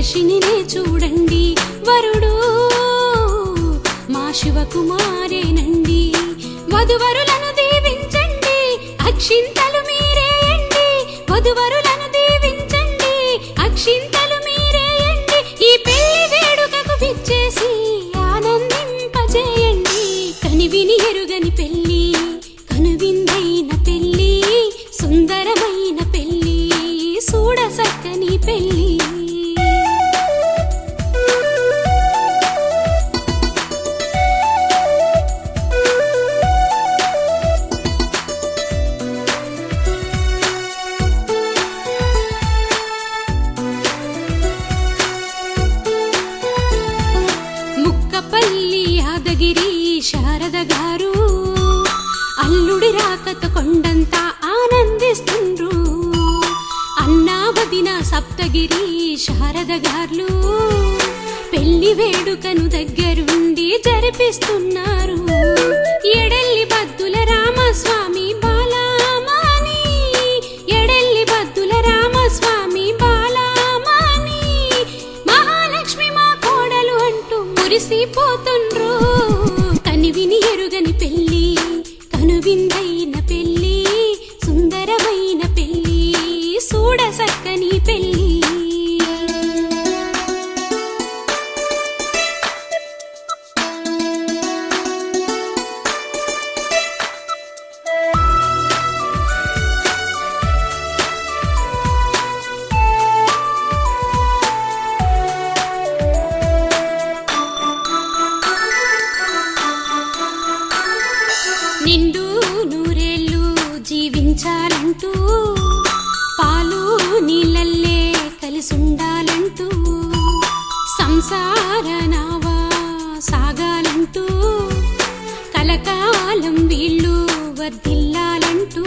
ప్రియదర్శినినే చూడండి వరుడు మా శివకుమారేనండి. వధువరులను దీవించండి, అక్షింతలు మీరేయండి. వధువరులను దీవించండి, అక్షింతలు మీరేయండి. ఈ పెళ్లి వేడుకకు విచ్చేసి ఆనందింపజేయండి. కనివిని ఎరుగని పెళ్లి, కనువిందైన పెళ్లి, సుందరమైన పెళ్లి, చూడసక్కని పెళ్లి. ముక్కపల్లి యాదగిరి శారద గారు అల్లుడి రాకతో కొండంతా ఆనందిస్తుండ్రు. అన్నా వదిన సప్తగిరి శారద గారు పెళ్లి వేడుకను దగ్గరుండి జరిపిస్తున్నారు. ఎడెల్లి బద్దుల రామస్వామి బాలామణి, ఎడెల్లి బద్దుల రామస్వామి బాలామణి, మహాలక్ష్మి మా కోడలు అంటూ మురిసిపోతుండ్రు. కనివిని ఎరుగని పెళ్లి, కనువిందైన పెళ్లి, సుందరమైన పెళ్లి, చూడసక్కని పెళ్లి. నిండు నూరేళ్ళు జీవించాలంటూ, పాలు నీళ్ళల్లే కలిసుండాలంటూ, సంసార నావా సాగాలంటూ, కలకాలం వీళ్ళు వర్ధిల్లాలంటూ,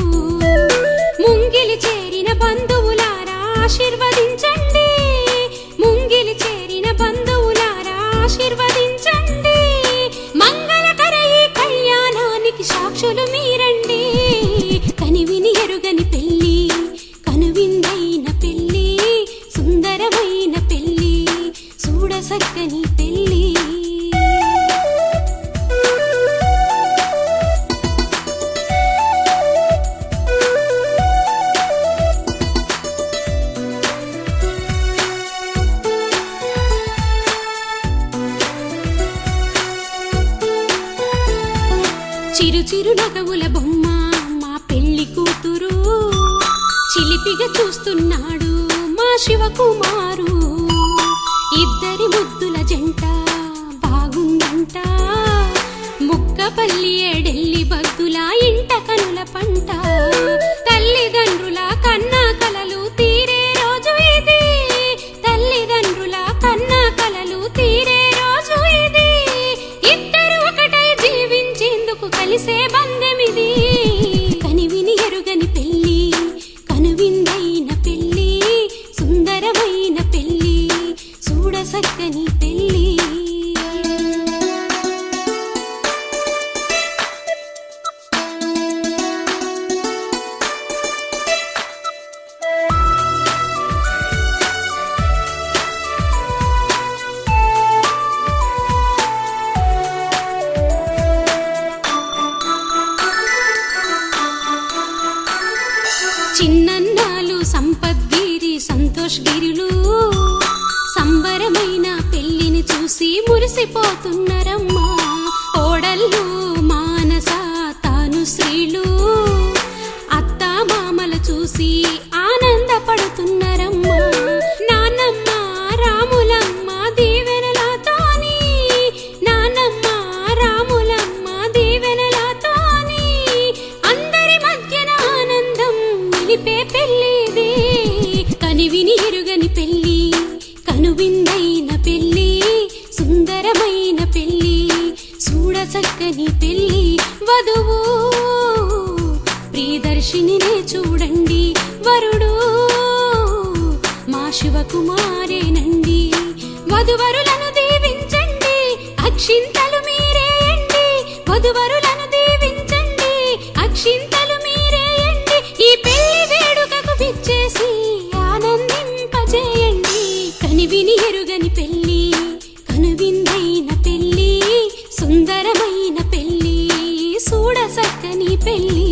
ముంగిలి చేరిన బంధువులారా ఆశీర్వదించండి. ముంగిలి చేరిన బంధువులారా ఆశీర్వదించండి. మంగళకర ఈ కళ్యాణానికి సాక్షులు మీరండి. కనివిని ఎరుగని పెళ్లి, కనువిందైన పెళ్లి, సుందరమైన పెళ్లి, చూడసక్కని పెళ్లి. చిరు చిరు నగవుల బొమ్మ మా పెళ్లి కూతురు, చిలిపిగా చూస్తున్నాడు మా శివకుమారు. ఇద్దరి ముద్దుల జంట బాగుందంట, ముక్కపల్లి ఎడెల్లి బద్దుల ఇంట కనుల పంట. తల్లిదండ్రుల కన్నా కలలు తీరే రోజు ఇది, తల్లిదండ్రుల కన్నా కలలు తీరే రోజు ఇది. ఇద్దరు ఒకటై జీవించేందుకు కలిసే బంధమిది. కనివిని ఎరుగని పెళ్లి, కనువిందైన పెళ్లి, సుందరమైన పెళ్లి, చూడసక్కని పెళ్లి. చిన్నన్నాలు సంపద్గిరి సంతోష్ గిరిలు సంబరమైన పెళ్లిని చూసి మురిసిపోతున్నారమ్మా. కోడళ్ళు మానస తాను శ్రీలు అత్తా మామల చూసి ఆనందపడుతున్నారమ్మా. నానమ్మ రాములమ్మ దీవెనలతోని, నానమ్మ రాములమ్మ దీవెనలతోని, అందరి మధ్యన ఆనందం నిలిపే పెళ్లిది. కనివిని ఎరుగని పెళ్లి, కనువిందైన పెళ్లి, సుందరమైన పెళ్లి, చూడసక్కని పెళ్లి. వధువు ప్రియదర్శినినే చూడండి వరుడు మా శివకుమారేనండి. వధువరులను దీవించండి, అక్షింతలు మీరేయండి. వధువరులను దీవించండి, అక్షింతలు మీరేయండి. ఈ పెళ్లి వేడుకకు విచ్చేసి ఆనందింపజేయండి. కని విని ఎరుగని పెళ్లి, కనువిందైన పెళ్లి, సుందరమైన పెళ్లి, చూడ చక్కని పెళ్లి.